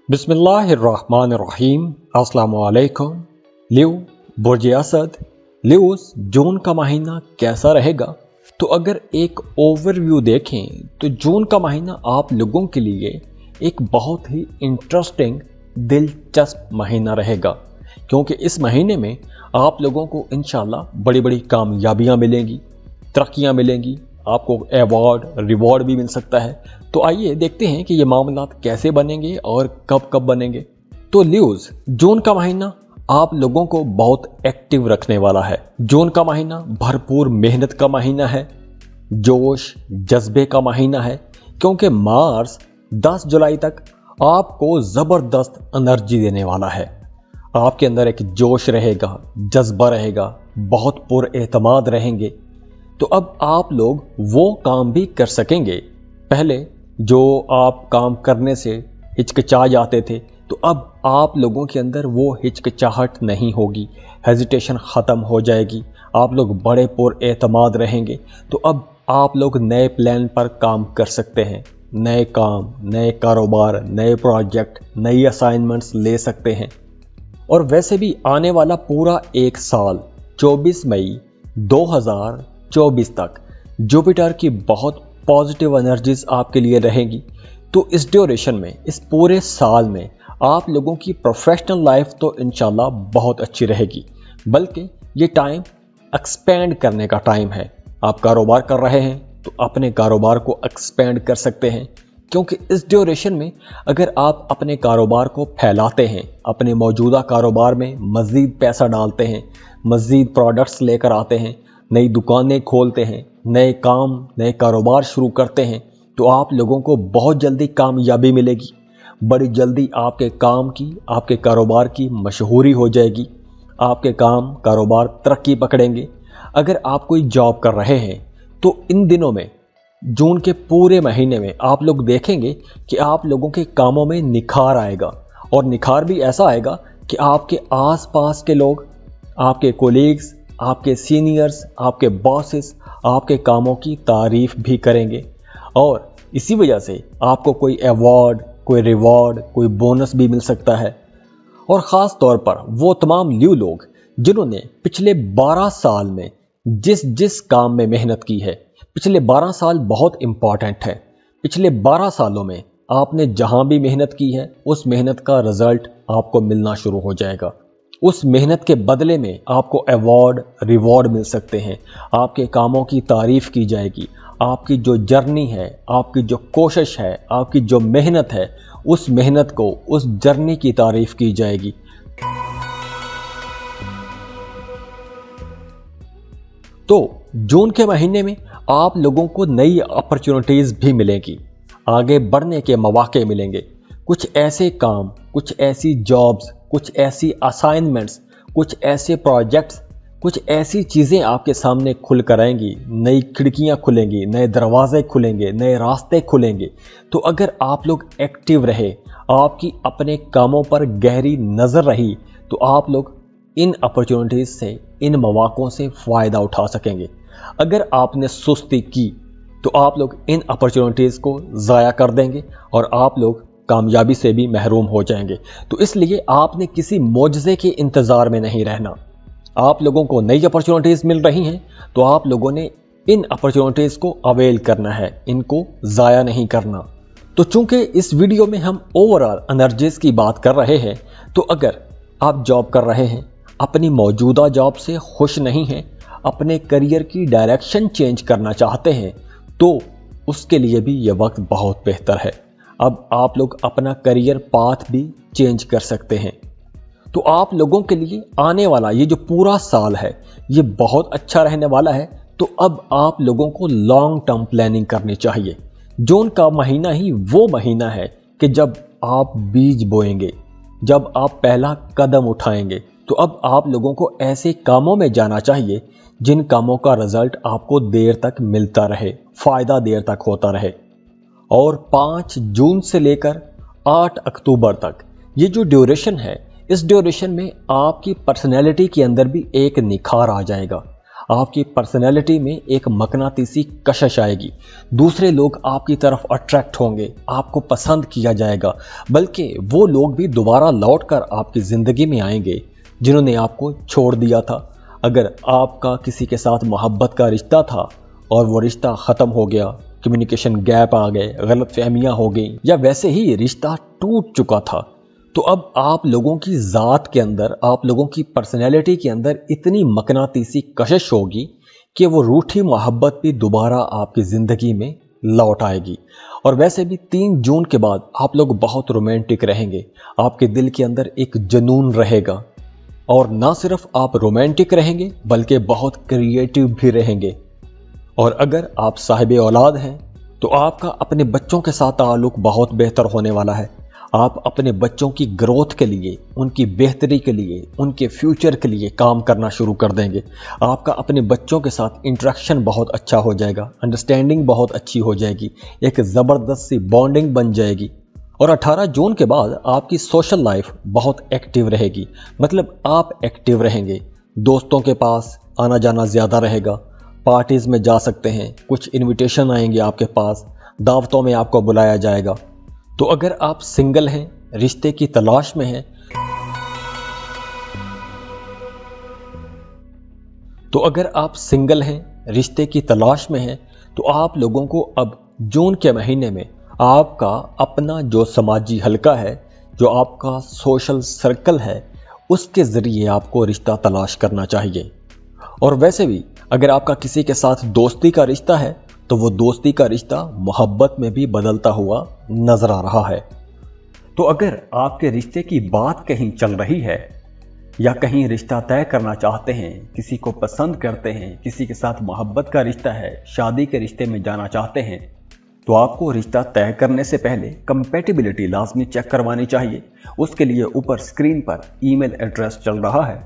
बिस्मिल्लाहिर्रहमानिर्रहीम। अस्सलामु अलैकुम। लियो बुर्ज असद, लियोस जून का महीना कैसा रहेगा? तो अगर एक ओवरव्यू देखें तो जून का महीना आप लोगों के लिए एक बहुत ही इंटरेस्टिंग दिलचस्प महीना रहेगा, क्योंकि इस महीने में आप लोगों को इंशाल्लाह बड़ी बड़ी कामयाबियां मिलेंगी, तरक्कियां मिलेंगी, आपको अवार्ड रिवॉर्ड भी मिल सकता है। तो आइए देखते हैं कि ये मामलात कैसे बनेंगे और कब कब बनेंगे। तो लियोस, जून का महीना आप लोगों को बहुत एक्टिव रखने वाला है। जून का महीना भरपूर मेहनत का महीना है, जोश जज्बे का महीना है, क्योंकि मार्स 10 जुलाई तक आपको जबरदस्त एनर्जी देने वाला है। आपके अंदर एक जोश रहेगा, जज्बा रहेगा, बहुत पुरएतमाद रहेंगे। तो अब आप लोग वो काम भी कर सकेंगे। पहले जो आप काम करने से हिचकिचा जाते थे, तो अब आप लोगों के अंदर वो हिचकिचाहट नहीं होगी, हेजिटेशन ख़त्म हो जाएगी, आप लोग बड़े पुरएतमाद रहेंगे। तो अब आप लोग नए प्लान पर काम कर सकते हैं, नए काम, नए कारोबार, नए प्रोजेक्ट, नई असाइनमेंट्स ले सकते हैं। और वैसे भी आने वाला पूरा एक साल 24 मई 2024 तक जुपिटर की बहुत पॉजिटिव एनर्जीज आपके लिए रहेगी। तो इस ड्यूरेशन में, इस पूरे साल में आप लोगों की प्रोफेशनल लाइफ तो इंशाल्लाह बहुत अच्छी रहेगी, बल्कि ये टाइम एक्सपेंड करने का टाइम है। आप कारोबार कर रहे हैं तो अपने कारोबार को एक्सपेंड कर सकते हैं, क्योंकि इस ड्यूरेशन में अगर आप अपने कारोबार को फैलाते हैं, अपने मौजूदा कारोबार में मज़ीद पैसा डालते हैं, मज़ीद प्रोडक्ट्स लेकर आते हैं, नई दुकानें खोलते हैं, नए काम, नए कारोबार शुरू करते हैं, तो आप लोगों को बहुत जल्दी कामयाबी मिलेगी। बड़ी जल्दी आपके काम की, आपके कारोबार की मशहूरी हो जाएगी, आपके काम कारोबार तरक्की पकड़ेंगे। अगर आप कोई जॉब कर रहे हैं तो इन दिनों में, जून के पूरे महीने में आप लोग देखेंगे कि आप लोगों के कामों में निखार आएगा, और निखार भी ऐसा आएगा कि आपके आसपास के लोग, आपके कोलीग्स, आपके सीनियर्स, आपके बॉसेस आपके कामों की तारीफ भी करेंगे, और इसी वजह से आपको कोई अवार्ड, कोई रिवॉर्ड, कोई बोनस भी मिल सकता है। और ख़ास तौर पर वो तमाम लियो लोग जिन्होंने पिछले 12 साल में जिस काम में मेहनत की है, पिछले 12 साल बहुत इम्पॉर्टेंट है। पिछले 12 सालों में आपने जहां भी मेहनत की है, उस मेहनत का रिजल्ट आपको मिलना शुरू हो जाएगा। उस मेहनत के बदले में आपको अवार्ड रिवॉर्ड मिल सकते हैं, आपके कामों की तारीफ की जाएगी, आपकी जो जर्नी है, आपकी जो कोशिश है, आपकी जो मेहनत है, उस मेहनत को, उस जर्नी की तारीफ की जाएगी। तो जून के महीने में आप लोगों को नई अपॉर्चुनिटीज़ भी मिलेंगी, आगे बढ़ने के मौके मिलेंगे। कुछ ऐसे काम, कुछ ऐसी जॉब्स, कुछ ऐसी असाइनमेंट्स, कुछ ऐसे प्रोजेक्ट्स, कुछ ऐसी चीज़ें आपके सामने खुल कर आएंगी, नई खिड़कियां खुलेंगी, नए दरवाजे खुलेंगे, नए रास्ते खुलेंगे। तो अगर आप लोग एक्टिव रहे, आपकी अपने कामों पर गहरी नज़र रही, तो आप लोग इन अपॉर्चुनिटीज़ से, इन मौक़ों से फ़ायदा उठा सकेंगे। अगर आपने सुस्ती की तो आप लोग इन अपॉर्चुनिटीज़ को ज़ाया कर देंगे और आप लोग कामयाबी से भी महरूम हो जाएंगे। तो इसलिए आपने किसी मोजज़े के इंतज़ार में नहीं रहना। आप लोगों को नई अपॉर्चुनिटीज़ मिल रही हैं, तो आप लोगों ने इन अपॉर्चुनिटीज़ को अवेल करना है, इनको ज़ाया नहीं करना। तो चूंकि इस वीडियो में हम ओवरऑल एनर्जीज़ की बात कर रहे हैं, तो अगर आप जॉब कर रहे हैं, अपनी मौजूदा जॉब से खुश नहीं हैं, अपने करियर की डायरेक्शन चेंज करना चाहते हैं, तो उसके लिए भी ये वक्त बहुत बेहतर है। अब आप लोग अपना करियर पाथ भी चेंज कर सकते हैं। तो आप लोगों के लिए आने वाला ये जो पूरा साल है, ये बहुत अच्छा रहने वाला है। तो अब आप लोगों को लॉन्ग टर्म प्लानिंग करनी चाहिए। जून का महीना ही वो महीना है कि जब आप बीज बोएंगे, जब आप पहला कदम उठाएंगे। तो अब आप लोगों को ऐसे कामों में जाना चाहिए जिन कामों का रिजल्ट आपको देर तक मिलता रहे, फ़ायदा देर तक होता रहे। और 5 जून से लेकर 8 अक्टूबर तक ये जो ड्यूरेशन है, इस ड्यूरेशन में आपकी पर्सनैलिटी के अंदर भी एक निखार आ जाएगा। آپ کی पर्सनैलिटी में एक मकनातीसी कशिश आएगी, दूसरे लोग आपकी तरफ अट्रैक्ट होंगे, आपको पसंद किया जाएगा, बल्कि वो लोग भी दोबारा लौटकर आपकी ज़िंदगी में आएंगे जिन्होंने आपको छोड़ दिया था। अगर आपका किसी के साथ मोहब्बत का रिश्ता था और वो रिश्ता ख़त्म हो गया, कम्युनिकेशन गैप आ गए, गलत फहमियाँ हो गई, या वैसे ही रिश्ता टूट चुका था, तो अब आप लोगों की ज़ात के अंदर, आप लोगों की पर्सनैलिटी के अंदर इतनी मकनातीसी कशिश होगी कि वो रूठी मोहब्बत भी दोबारा आपकी ज़िंदगी में लौट आएगी। और वैसे भी 3 जून के बाद आप लोग बहुत रोमांटिक रहेंगे, आपके दिल के अंदर एक जुनून रहेगा, और ना सिर्फ आप रोमांटिक रहेंगे बल्कि बहुत क्रिएटिव भी रहेंगे। और अगर आप साहिब औलाद हैं तो आपका अपने बच्चों के साथ ताल्लुक़ बहुत बेहतर होने वाला है। आप अपने बच्चों की ग्रोथ के लिए, उनकी बेहतरी के लिए, उनके फ्यूचर के लिए काम करना शुरू कर देंगे। आपका अपने बच्चों के साथ इंटरेक्शन बहुत अच्छा हो जाएगा, अंडरस्टैंडिंग बहुत अच्छी हो जाएगी, एक ज़बरदस्त सी बॉन्डिंग बन जाएगी। और 18 जून के बाद आपकी सोशल लाइफ बहुत एक्टिव रहेगी, मतलब आप एक्टिव रहेंगे, दोस्तों के पास आना जाना ज़्यादा रहेगा, पार्टीज़ में जा सकते हैं, कुछ इनविटेशन आएंगे आपके पास, दावतों में आपको बुलाया जाएगा। तो अगर आप सिंगल हैं, रिश्ते की तलाश में हैं, रिश्ते की तलाश में हैं, तो आप लोगों को अब जून के महीने में आपका अपना जो समाजी हलका है, जो आपका सोशल सर्कल है, उसके ज़रिए आपको रिश्ता तलाश करना चाहिए। और वैसे भी अगर आपका किसी के साथ दोस्ती का रिश्ता है तो वो दोस्ती का रिश्ता मोहब्बत में भी बदलता हुआ नजर आ रहा है। तो अगर आपके रिश्ते की बात कहीं चल रही है या कहीं रिश्ता तय करना चाहते हैं, किसी को पसंद करते हैं, किसी के साथ मोहब्बत का रिश्ता है, शादी के रिश्ते में जाना चाहते हैं, तो आपको रिश्ता तय करने से पहले कंपैटिबिलिटी लाजमी चेक करवानी चाहिए। उसके लिए ऊपर स्क्रीन पर ईमेल एड्रेस चल रहा है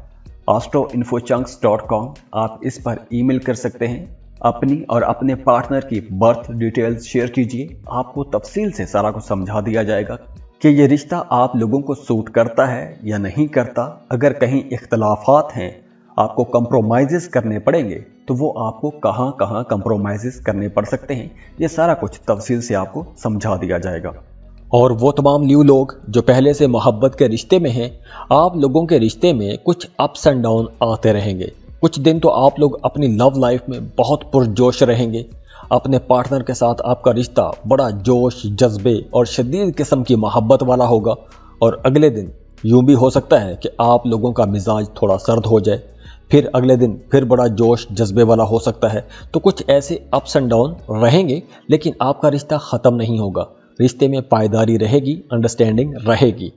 astroinfochunks.com, आप इस पर ईमेल कर सकते हैं। अपनी और अपने पार्टनर की बर्थ डिटेल्स शेयर कीजिए, आपको तफसील से सारा कुछ समझा दिया जाएगा कि ये रिश्ता आप लोगों को सूट करता है या नहीं करता। अगर कहीं इख्तलाफात हैं, आपको कंप्रोमाइज़ करने पड़ेंगे, तो वो आपको कहाँ कहाँ कंप्रोमाइज़ करने पड़ सकते हैं, ये सारा कुछ तफसील से आपको समझा दिया जाएगा। और वो तमाम न्यू लोग जो पहले से मोहब्बत के रिश्ते में हैं, आप लोगों के रिश्ते में कुछ अप्स एंड डाउन आते रहेंगे। कुछ दिन तो आप लोग अपनी लव लाइफ में बहुत पुरजोश रहेंगे, अपने पार्टनर के साथ आपका रिश्ता बड़ा जोश, जज्बे और शदीद किस्म की मोहब्बत वाला होगा। और अगले दिन यूँ भी हो सकता है कि आप लोगों का मिजाज थोड़ा सर्द हो जाए, फिर अगले दिन फिर बड़ा जोश जज्बे वाला हो सकता है। तो कुछ ऐसे अप्स एंड डाउन रहेंगे, लेकिन आपका रिश्ता ख़त्म नहीं होगा, रिश्ते में पायदारी रहेगी, अंडरस्टैंडिंग रहेगी।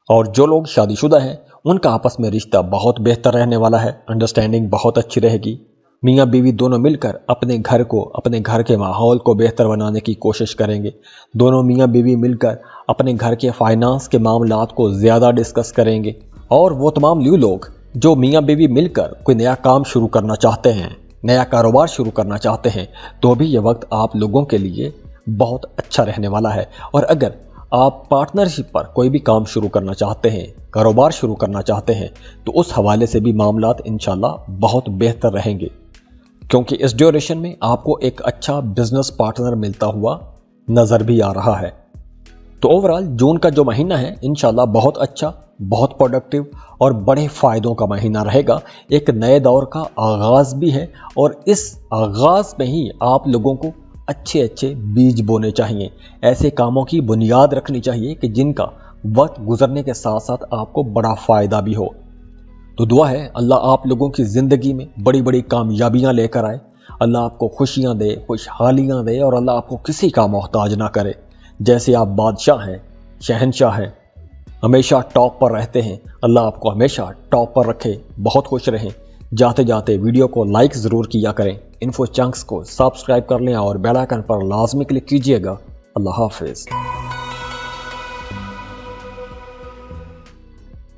और जो लोग शादीशुदा हैं उनका आपस में रिश्ता बहुत बेहतर रहने वाला है, अंडरस्टैंडिंग बहुत अच्छी रहेगी। मियाँ बीवी दोनों मिलकर अपने घर को, अपने घर के माहौल को बेहतर बनाने की कोशिश करेंगे। दोनों मियाँ बीवी मिलकर अपने घर के फाइनेंस के मामलात को ज़्यादा डिस्कस करेंगे। और वो तमाम न्यू लोग जो मियाँ बीवी मिलकर कोई नया काम शुरू करना चाहते हैं, नया कारोबार शुरू करना चाहते हैं, तो भी ये वक्त आप लोगों के लिए बहुत अच्छा रहने वाला है। और अगर आप पार्टनरशिप पर कोई भी काम शुरू करना चाहते हैं, कारोबार शुरू करना चाहते हैं, तो उस हवाले से भी मामलात इंशाल्लाह बहुत बेहतर रहेंगे, क्योंकि इस ड्यूरेशन में आपको एक अच्छा बिजनेस पार्टनर मिलता हुआ नज़र भी आ रहा है। तो ओवरऑल जून का जो महीना है इंशाल्लाह बहुत अच्छा, बहुत प्रोडक्टिव और बड़े फ़ायदों का महीना रहेगा। एक नए दौर का आगाज़ भी है, और इस आगाज़ में ही आप लोगों को अच्छे अच्छे बीज बोने चाहिए, ऐसे कामों की बुनियाद रखनी चाहिए कि जिनका वक्त गुजरने के साथ साथ आपको बड़ा फ़ायदा भी हो। तो दुआ है अल्लाह आप लोगों की ज़िंदगी में बड़ी बड़ी कामयाबियां लेकर आए, अल्लाह आपको खुशियां दे, खुशहालियां दे, और अल्लाह आपको किसी का मोहताज ना करे। जैसे आप बादशाह हैं, शहनशाह हैं, हमेशा टॉप पर रहते हैं, अल्लाह आपको हमेशा टॉप पर रखे, बहुत खुश रहें। जाते जाते वीडियो को लाइक ज़रूर किया करें, इन्फो चंक्स को सब्सक्राइब कर लें और बेल आइकन पर लाजमी क्लिक कीजिएगा। अल्लाह हाफिज़।